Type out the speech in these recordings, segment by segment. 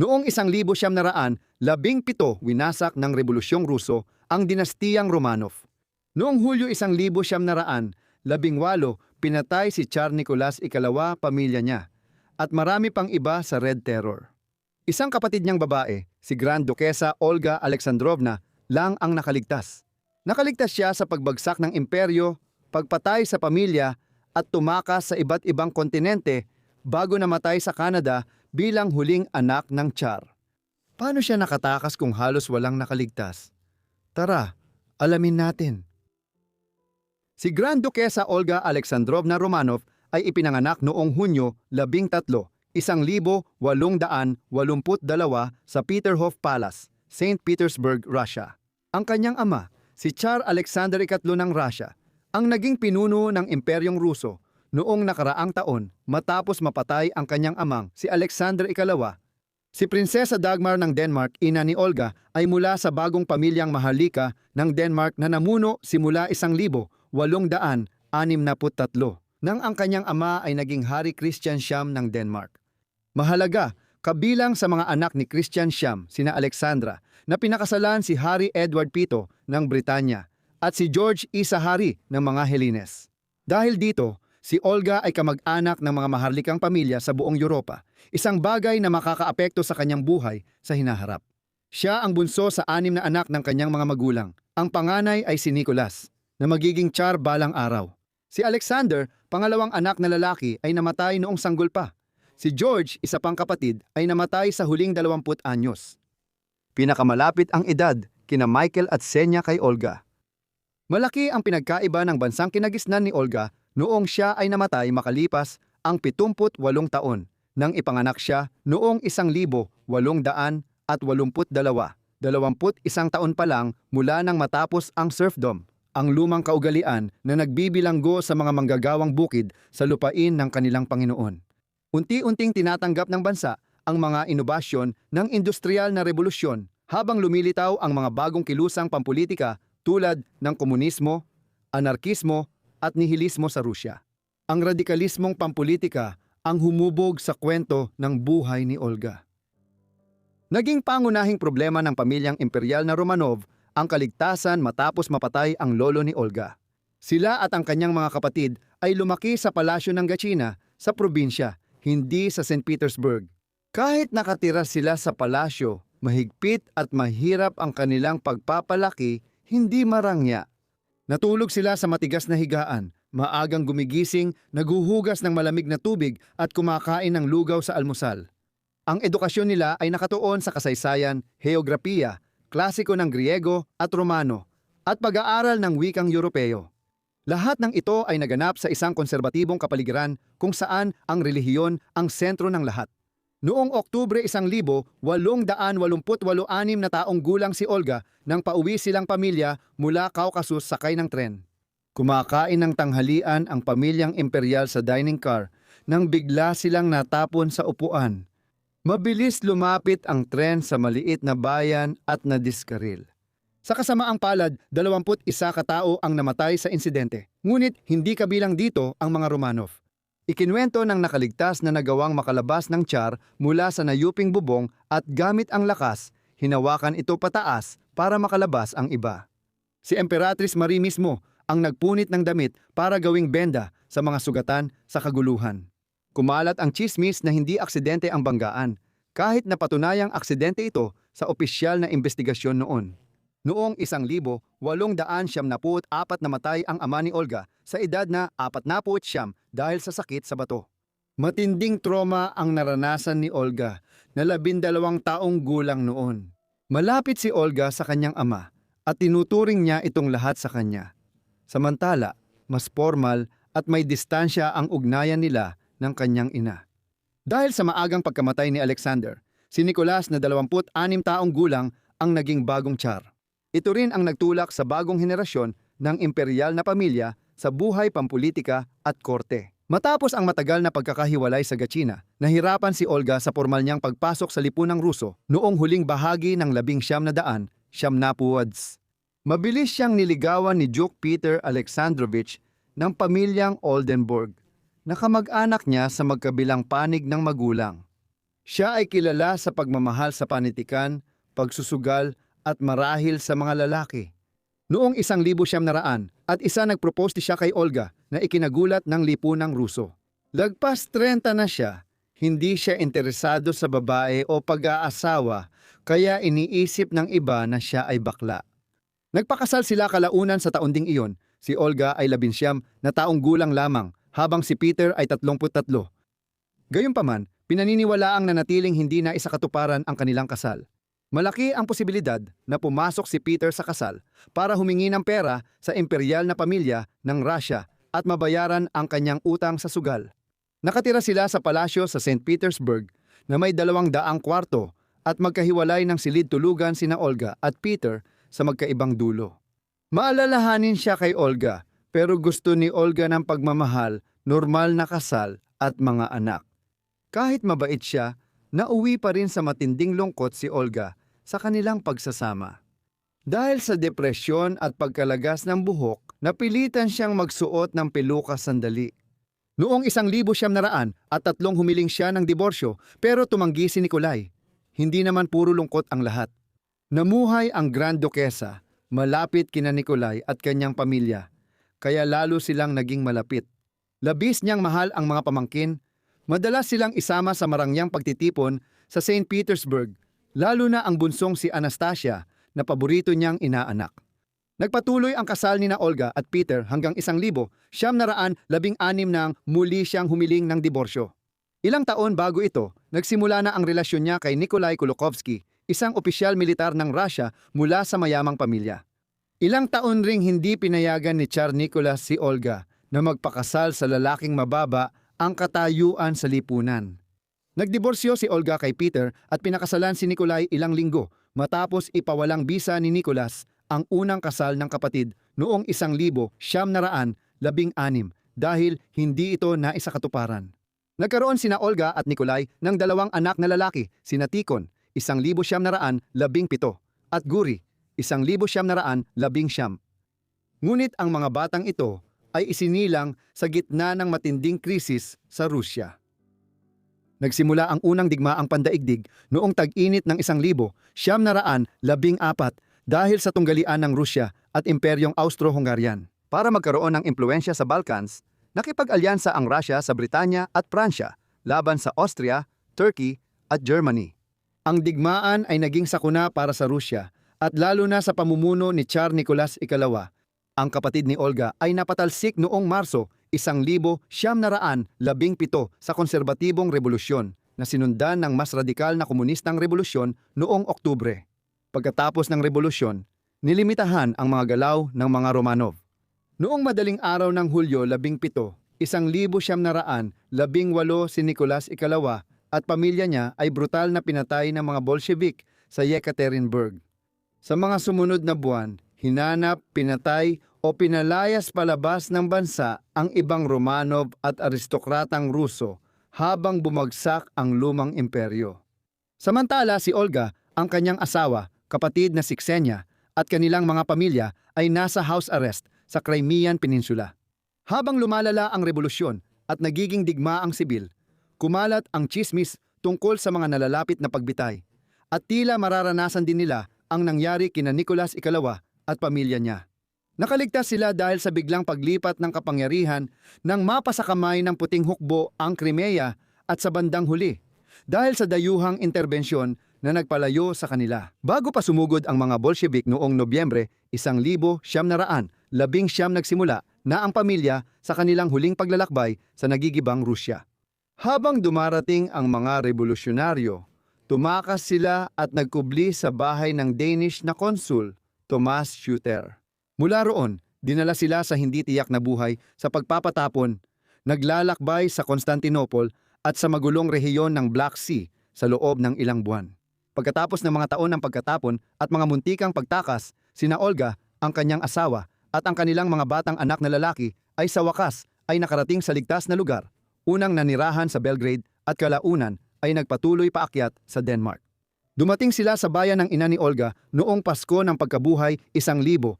Noong 1917, winasak ng Rebolusyong Ruso ang dinastiyang Romanov. Noong Hulyo 1918, pinatay si Tsar Nicolas II, pamilya niya, at marami pang iba sa Red Terror. Isang kapatid niyang babae, si Grand Duquesa Olga Alexandrovna, lang ang nakaligtas. Nakaligtas siya sa pagbagsak ng imperyo, pagpatay sa pamilya, at tumakas sa iba't ibang kontinente bago namatay sa Canada bilang huling anak ng Tsar. Paano siya nakatakas kung halos walang nakaligtas? Tara, alamin natin. Si Grand Duquesa Olga Alexandrovna Romanov ay ipinanganak noong Hunyo 13, 1882 sa Peterhof Palace, St. Petersburg, Russia. Ang kanyang ama, si Tsar Alexander III ng Russia, ang naging pinuno ng Imperyong Ruso noong nakaraang taon matapos mapatay ang kanyang amang si Alexander II. Si Prinsesa Dagmar ng Denmark, ina ni Olga, ay mula sa bagong pamilyang maharlika ng Denmark na namuno simula 1863 nang ang kanyang ama ay naging Hari Christian Siyam ng Denmark. Mahalaga, kabilang sa mga anak ni Christian Siyam, sina Alexandra, na pinakasalan si Hari Edward V ng Britanya at si George Isa Hari ng mga Helines. Dahil dito, si Olga ay kamag-anak ng mga maharlikang pamilya sa buong Europa, isang bagay na makakaapekto sa kanyang buhay sa hinaharap. Siya ang bunso sa 6 na anak ng kanyang mga magulang. Ang panganay ay si Nicolas, na magiging Tsar balang araw. Si Alexander, pangalawang anak na lalaki, ay namatay noong sanggol pa. Si George, isa pang kapatid, ay namatay sa huling 20 anyos. Pinakamalapit ang edad kina Michael at Senya kay Olga. Malaki ang pinagkaiba ng bansang kinagisnan ni Olga noong siya ay namatay makalipas ang 78 taon nang ipanganak siya noong 1882, 21 taon pa lang mula nang matapos ang serfdom, ang lumang kaugalian na nagbibilanggo sa mga manggagawang bukid sa lupain ng kanilang Panginoon. Unti-unting tinatanggap ng bansa ang mga inobasyon ng industrial na revolusyon habang lumilitaw ang mga bagong kilusang pampulitika tulad ng komunismo, anarkismo at nihilismo sa Rusya. Ang radikalismong pampulitika ang humubog sa kwento ng buhay ni Olga. Naging pangunahing problema ng pamilyang imperial na Romanov ang kaligtasan matapos mapatay ang lolo ni Olga. Sila at ang kanyang mga kapatid ay lumaki sa palasyo ng Gatchina sa probinsya, hindi sa St. Petersburg. Kahit nakatira sila sa palasyo, mahigpit at mahirap ang kanilang pagpapalaki, hindi marangya. Natulog sila sa matigas na higaan, maagang gumigising, naghuhugas ng malamig na tubig at kumakain ng lugaw sa almusal. Ang edukasyon nila ay nakatuon sa kasaysayan, heograpiya, klasiko ng Griego at Romano, at pag-aaral ng wikang Europeo. Lahat ng ito ay naganap sa isang konserbatibong kapaligiran kung saan ang relihiyon ang sentro ng lahat. Noong Oktubre 1886 na taong gulang si Olga nang pauwi silang pamilya mula Caucasus sakay ng tren. Kumakain ng tanghalian ang pamilyang imperial sa dining car nang bigla silang natapon sa upuan. Mabilis lumapit ang tren sa maliit na bayan at nadiskaril. Sa kasamaang palad, 21 katao ang namatay sa insidente. Ngunit hindi kabilang dito ang mga Romanov. Ikinuwento ng nakaligtas na nagawang makalabas ng Tsar mula sa nayuping bubong at gamit ang lakas, hinawakan ito pataas para makalabas ang iba. Si Emperatrice Marie mismo ang nagpunit ng damit para gawing benda sa mga sugatan sa kaguluhan. Kumalat ang tsismis na hindi aksidente ang banggaan, kahit napatunayang aksidente ito sa opisyal na investigasyon noon. Noong 1874 namatay ang ama ni Olga sa edad na 49 dahil sa sakit sa bato. Matinding trauma ang naranasan ni Olga na 12 taong gulang noon. Malapit si Olga sa kanyang ama at tinuturing niya itong lahat sa kanya. Samantala, mas formal at may distansya ang ugnayan nila ng kanyang ina. Dahil sa maagang pagkamatay ni Alexander, si Nicolas na 26 taong gulang ang naging bagong Tsar. Ito rin ang nagtulak sa bagong henerasyon ng imperial na pamilya sa buhay pampulitika at korte. Matapos ang matagal na pagkakahiwalay sa Gatchina, nahirapan si Olga sa formal niyang pagpasok sa lipunang Ruso noong huling bahagi ng 1900. Mabilis siyang niligawan ni Duke Peter Alexandrovich ng pamilyang Oldenburg, na kamag-anak niya sa magkabilang panig ng magulang. Siya ay kilala sa pagmamahal sa panitikan, pagsusugal at marahil sa mga lalaki. Noong 1900 at isa nagpropose siya kay Olga na ikinagulat ng lipunang Ruso. Lagpas 30 na siya, hindi siya interesado sa babae o pag-aasawa kaya iniisip ng iba na siya ay bakla. Nagpakasal sila kalaunan sa taon ding iyon. Si Olga ay 19 na taong gulang lamang habang si Peter ay 33. Gayunpaman, pinaniniwalaang nanatiling hindi na isakatuparan ang kanilang kasal. Malaki ang posibilidad na pumasok si Peter sa kasal para humingi ng pera sa imperial na pamilya ng Russia at mabayaran ang kanyang utang sa sugal. Nakatira sila sa palasyo sa St. Petersburg na may 200 kwarto at magkahiwalay ng silid tulugan sina Olga at Peter sa magkaibang dulo. Maalalahanin siya kay Olga pero gusto ni Olga ng pagmamahal, normal na kasal at mga anak. Kahit mabait siya, nauwi pa rin sa matinding lungkot si Olga sa kanilang pagsasama. Dahil sa depresyon at pagkalagas ng buhok, napilitan siyang magsuot ng pelukas sandali. Noong 1903 humiling siya ng diborsyo pero tumanggi si Nikolai. Hindi naman puro lungkot ang lahat. Namuhay ang Grand Duquesa, malapit kina Nikolai at kanyang pamilya, kaya lalo silang naging malapit. Labis niyang mahal ang mga pamangkin, madalas silang isama sa marangyang pagtitipon sa St. Petersburg, lalo na ang bunsong si Anastasia na paborito niyang inaanak. Nagpatuloy ang kasal ni na Olga at Peter hanggang 1916 nang muli siyang humiling ng diborsyo. Ilang taon bago ito, nagsimula na ang relasyon niya kay Nikolai Kulukovsky, isang opisyal militar ng Russia mula sa mayamang pamilya. Ilang taon ring hindi pinayagan ni Tsar Nicholas si Olga na magpakasal sa lalaking mababa ang katayuan sa lipunan. Nagdiborsyo si Olga kay Peter at pinakasalan si Nikolai ilang linggo matapos ipawalang bisa ni Nicholas ang unang kasal ng kapatid noong 1916 dahil hindi ito naisakatuparan. Nagkaroon sina Olga at Nikolai ng 2 anak na lalaki, sina Tikhon, 1917 at Guri, 1919. Ngunit ang mga batang ito ay isinilang sa gitna ng matinding krisis sa Rusya. Nagsimula ang unang digmaang pandaigdig noong tag-init ng 1914 dahil sa tunggalian ng Rusya at Imperyong Austro-Hungarian. Para magkaroon ng impluensya sa Balkans, nakipag-alyansa ang Rusya sa Britanya at Pransya laban sa Austria, Turkey at Germany. Ang digmaan ay naging sakuna para sa Rusya at lalo na sa pamumuno ni Tsar Nicholas II. Ang kapatid ni Olga ay napatalsik noong Marso 1917 sa konserbatibong revolusyon na sinundan ng mas radikal na komunistang revolusyon noong Oktubre. Pagkatapos ng revolusyon, nilimitahan ang mga galaw ng mga Romanov. Noong madaling araw ng Hulyo 17, 1918 si Nicholas II at pamilya niya ay brutal na pinatay ng mga Bolshevik sa Yekaterinburg. Sa mga sumunod na buwan, hinanap, pinatay o pinalayas palabas ng bansa ang ibang Romanov at aristokratang Ruso habang bumagsak ang lumang imperyo. Samantala si Olga, ang kanyang asawa, kapatid na si Ksenia at kanilang mga pamilya ay nasa house arrest sa Crimean Peninsula. Habang lumalala ang revolusyon at nagiging digma ang sibil, kumalat ang tsismis tungkol sa mga nalalapit na pagbitay at tila mararanasan din nila ang nangyari kina Nicholas II at pamilya niya. Nakaligtas sila dahil sa biglang paglipat ng kapangyarihan nang mapasa kamay ng puting hukbo ang Crimea at sa bandang huli dahil sa dayuhang interbensyon na nagpalayo sa kanila. Bago pa sumugod ang mga Bolshevik noong Nobyembre 1919 nagsimula na ang pamilya sa kanilang huling paglalakbay sa nagigibang Rusya. Habang dumarating ang mga revolusyonaryo, tumakas sila at nagkubli sa bahay ng Danish na konsul, Thomas Schutter. Mula roon, dinala sila sa hindi tiyak na buhay sa pagpapatapon, naglalakbay sa Constantinople at sa magulong rehiyon ng Black Sea sa loob ng ilang buwan. Pagkatapos ng mga taon ng pagkatapon at mga muntikang pagtakas, sina Olga, ang kanyang asawa, at ang kanilang mga batang anak na lalaki ay sa wakas ay nakarating sa ligtas na lugar, unang nanirahan sa Belgrade at kalaunan ay nagpatuloy paakyat sa Denmark. Dumating sila sa bayan ng ina ni Olga noong Pasko ng pagkabuhay 1920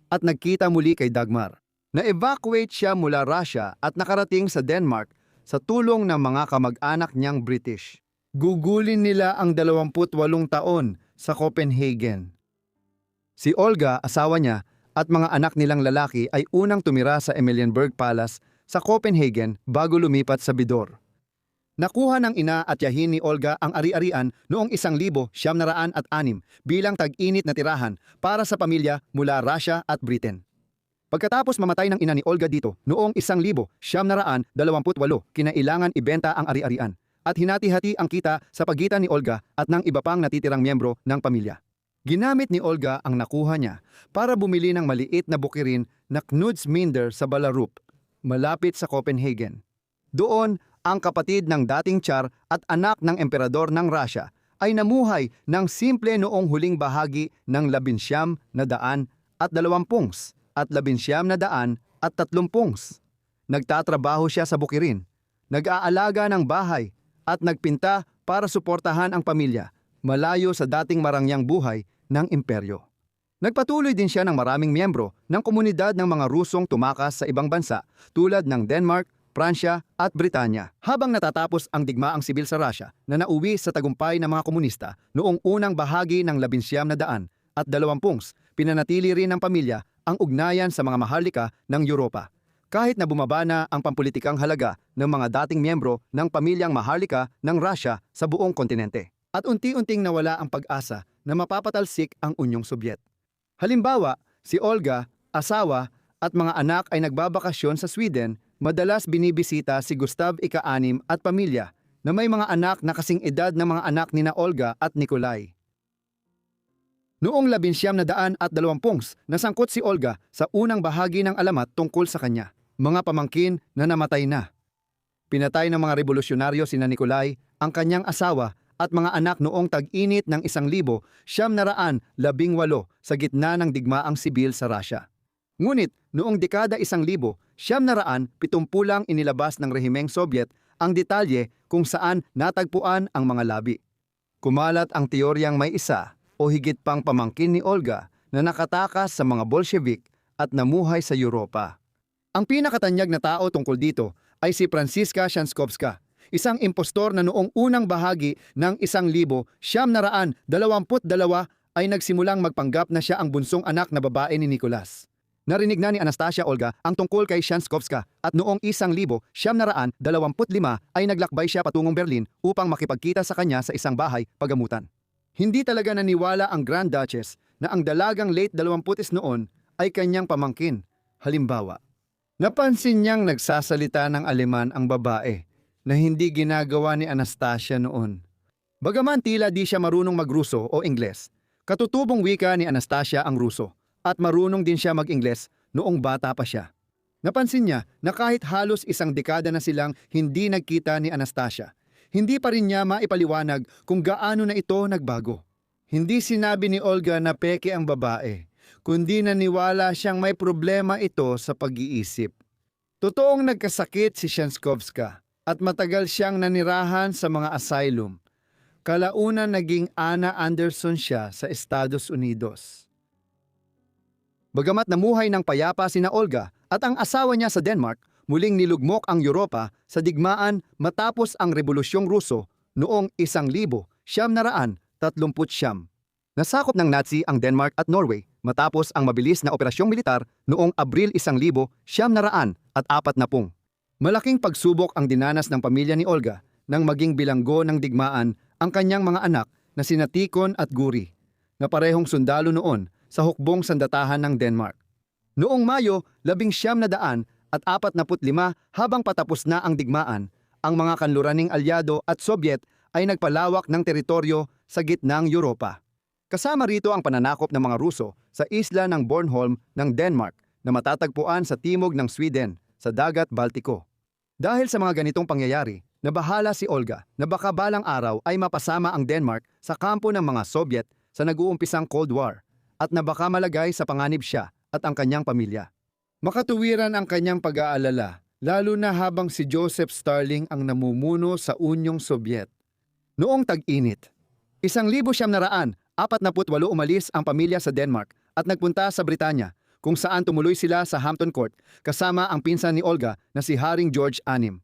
at nagkita muli kay Dagmar. Na-evacuate siya mula Russia at nakarating sa Denmark sa tulong ng mga kamag-anak niyang British. Gugulin nila ang 28 taon sa Copenhagen. Si Olga, asawa niya, at mga anak nilang lalaki ay unang tumira sa Emilienburg Palace sa Copenhagen bago lumipat sa Bidor. Nakuha ng ina at yahin ni Olga ang ari-arian noong 1906 bilang tag-init na tirahan para sa pamilya mula Russia at Britain. Pagkatapos mamatay ng ina ni Olga dito noong 1928, kinailangan ibenta ang ari-arian at hinati-hati ang kita sa pagitan ni Olga at ng iba pang natitirang miyembro ng pamilya. Ginamit ni Olga ang nakuha niya para bumili ng maliit na bukirin na Knudsminder sa Ballerup, malapit sa Copenhagen. Doon, ang kapatid ng dating Tsar at anak ng emperador ng Russia ay namuhay ng simple noong huling bahagi ng 1920 at 1930. Nagtatrabaho siya sa bukirin, nag-aalaga ng bahay at nagpinta para suportahan ang pamilya malayo sa dating marangyang buhay ng imperyo. Nagpatuloy din siya ng maraming miyembro ng komunidad ng mga Rusong tumakas sa ibang bansa tulad ng Denmark, Pransya at Britanya. Habang natatapos ang digmaang sibil sa Russia na nauwi sa tagumpay ng mga komunista noong unang bahagi ng 1920, pinanatili rin ng pamilya ang ugnayan sa mga maharlika ng Europa. Kahit na bumaba na ang pampulitikang halaga ng mga dating miyembro ng pamilyang maharlika ng Russia sa buong kontinente. At unti-unting nawala ang pag-asa na mapapatalsik ang Unyong Sobyet. Halimbawa, si Olga, asawa at mga anak ay nagbabakasyon sa Sweden, madalas binibisita si Gustav ika-6 at pamilya na may mga anak na kasing edad ng mga anak nina Olga at Nikolai. Noong 1920, nasangkot si Olga sa unang bahagi ng alamat tungkol sa kanya, mga pamangkin na namatay na. Pinatay ng mga revolusyonaryo sina Nikolai, ang kanyang asawa at mga anak noong tag-init ng 1918 sa gitna ng digmaang sibil sa Russia. Ngunit noong dekada 1970 inilabas ng rehimeng Sobyet ang detalye kung saan natagpuan ang mga labi. Kumalat ang teoryang may isa o higit pang pamangkin ni Olga na nakatakas sa mga Bolshevik at namuhay sa Europa. Ang pinakatanyag na tao tungkol dito ay si Franziska Shankovska, isang impostor na noong unang bahagi ng 1922 ay nagsimulang magpanggap na siya ang bunsong anak na babae ni Nicholas. Narinig na ni Anastasia Olga ang tungkol kay Shankovska at noong 1925 ay naglakbay siya patungong Berlin upang makipagkita sa kanya sa isang bahay pagamutan. Hindi talaga naniwala ang Grand Duchess na ang dalagang late 20s noon ay kanyang pamangkin. Halimbawa, napansin niyang nagsasalita ng Aleman ang babae na hindi ginagawa ni Anastasia noon. Bagaman tila di siya marunong mag-Ruso o Ingles, katutubong wika ni Anastasia ang Ruso at marunong din siya mag-Ingles noong bata pa siya. Napansin niya na kahit halos isang dekada na silang hindi nagkita ni Anastasia, hindi pa rin niya maipaliwanag kung gaano na ito nagbago. Hindi sinabi ni Olga na peke ang babae, kundi naniwala siyang may problema ito sa pag-iisip. Totoong nagkasakit si Shankovska at matagal siyang nanirahan sa mga asylum. Kalaunan naging Anna Anderson siya sa Estados Unidos. Bagamat namuhay ng payapa sina Olga at ang asawa niya sa Denmark, muling nilugmok ang Europa sa digmaan matapos ang Rebolusyong Ruso noong 1939. Nasakop ng Nazi ang Denmark at Norway matapos ang mabilis na operasyong militar noong Abril 1940. Malaking pagsubok ang dinanas ng pamilya ni Olga nang maging bilanggo ng digmaan ang kanyang mga anak na sina Tikon at Guri, na parehong sundalo noon sa hukbong sandatahan ng Denmark. Noong Mayo 1945 habang patapos na ang digmaan, ang mga kanluraning alyado at Sobyet ay nagpalawak ng teritoryo sa gitnang Europa. Kasama rito ang pananakop ng mga Ruso sa isla ng Bornholm ng Denmark na matatagpuan sa timog ng Sweden sa Dagat Baltiko. Dahil sa mga ganitong pangyayari, nabahala si Olga na baka balang araw ay mapasama ang Denmark sa kampo ng mga Sobyet sa nag-uumpisang Cold War at na baka malagay sa panganib siya at ang kanyang pamilya. Makatuwiran ang kanyang pag-aalala, lalo na habang si Joseph Stalin ang namumuno sa Unyong Sobyet. Noong tag-init, 1948 umalis ang pamilya sa Denmark at nagpunta sa Britanya, kung saan tumuloy sila sa Hampton Court kasama ang pinsan ni Olga na si Haring George VI.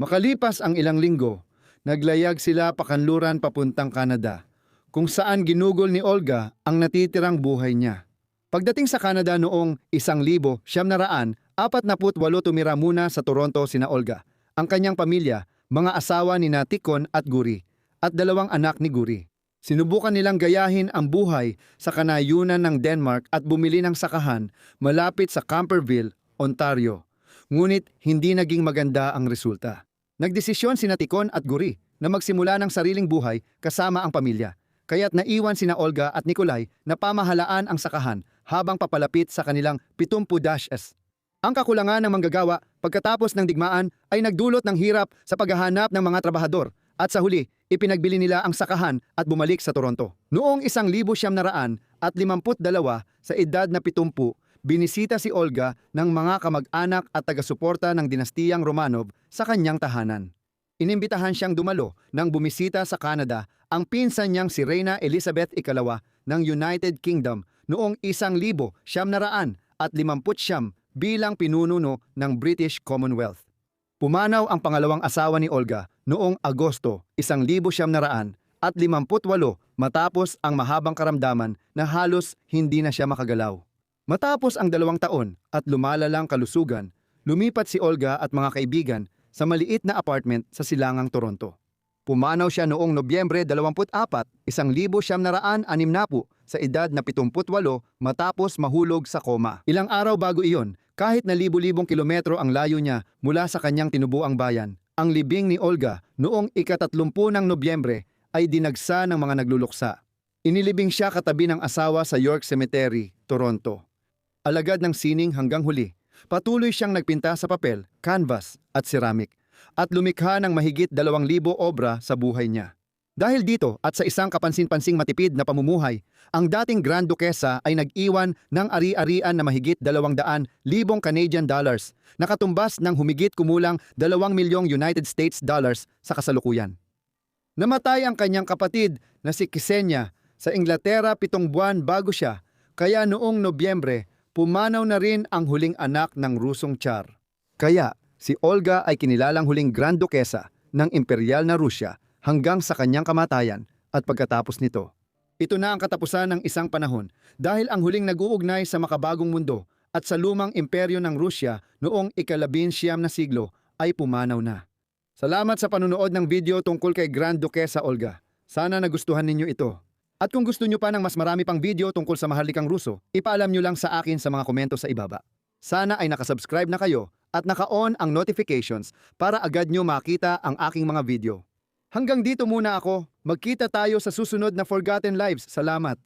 Makalipas ang ilang linggo, naglayag sila pakanluran papuntang Canada, kung saan ginugol ni Olga ang natitirang buhay niya. Pagdating sa Canada noong 1948, tumira muna sa Toronto sina Olga, ang kanyang pamilya, mga asawa ni Tikon at Guri, at 2 anak ni Guri. Sinubukan nilang gayahin ang buhay sa kanayunan ng Denmark at bumili ng sakahan malapit sa Camperville, Ontario. Ngunit hindi naging maganda ang resulta. Nagdesisyon sina Tikon at Guri na magsimula ng sariling buhay kasama ang pamilya. Kaya't naiwan sina Olga at Nikolai na pamahalaan ang sakahan habang papalapit sa kanilang 70-s. Ang kakulangan ng manggagawa pagkatapos ng digmaan ay nagdulot ng hirap sa paghahanap ng mga trabahador at sa huli, ipinagbili nila ang sakahan at bumalik sa Toronto. Noong 1952 sa edad na 70, binisita si Olga ng mga kamag-anak at taga-suporta ng dinastiyang Romanov sa kanyang tahanan. Inimbitahan siyang dumalo nang bumisita sa Canada ang pinsan niyang si Reyna Elizabeth II ng United Kingdom noong 1959 bilang pinununo ng British Commonwealth. Pumanaw ang pangalawang asawa ni Olga noong Agosto 1958 matapos ang mahabang karamdaman na halos hindi na siya makagalaw. Matapos ang 2 taon at lumalalang kalusugan, lumipat si Olga at mga kaibigan sa maliit na apartment sa Silangang Toronto. Pumanaw siya noong Nobyembre 24, 1960 sa edad na 78 matapos mahulog sa koma. Ilang araw bago iyon, kahit na libu-libong kilometro ang layo niya mula sa kanyang tinubuang bayan, ang libing ni Olga noong ika-30 ng Nobyembre ay dinagsa ng mga nagluluksa. Inilibing siya katabi ng asawa sa York Cemetery, Toronto. Alagad ng sining hanggang huli, patuloy siyang nagpinta sa papel, canvas at ceramic at lumikha ng mahigit 2,000 obra sa buhay niya. Dahil dito at sa isang kapansin-pansing matipid na pamumuhay, ang dating Grand Duquesa ay nag-iwan ng ari-arian na mahigit 200,000 Canadian dollars na katumbas ng humigit kumulang 2 milyong United States dollars sa kasalukuyan. Namatay ang kanyang kapatid na si Ksenia sa Inglaterra 7 buwan bago siya, kaya noong Nobyembre, pumanaw na rin ang huling anak ng Rusong Tsar. Kaya, si Olga ay kinilalang huling Grand Duquesa ng Imperial na Rusya hanggang sa kanyang kamatayan at pagkatapos nito. Ito na ang katapusan ng isang panahon dahil ang huling nag-uugnay sa makabagong mundo at sa lumang imperyo ng Rusya noong ika-19 na siglo ay pumanaw na. Salamat sa panunood ng video tungkol kay Grand Duquesa Olga. Sana nagustuhan ninyo ito. At kung gusto nyo pa ng mas marami pang video tungkol sa maharlikang Ruso, ipaalam nyo lang sa akin sa mga komento sa ibaba. Sana ay nakasubscribe na kayo at naka-on ang notifications para agad nyo makita ang aking mga video. Hanggang dito muna ako. Magkita tayo sa susunod na Forgotten Lives. Salamat!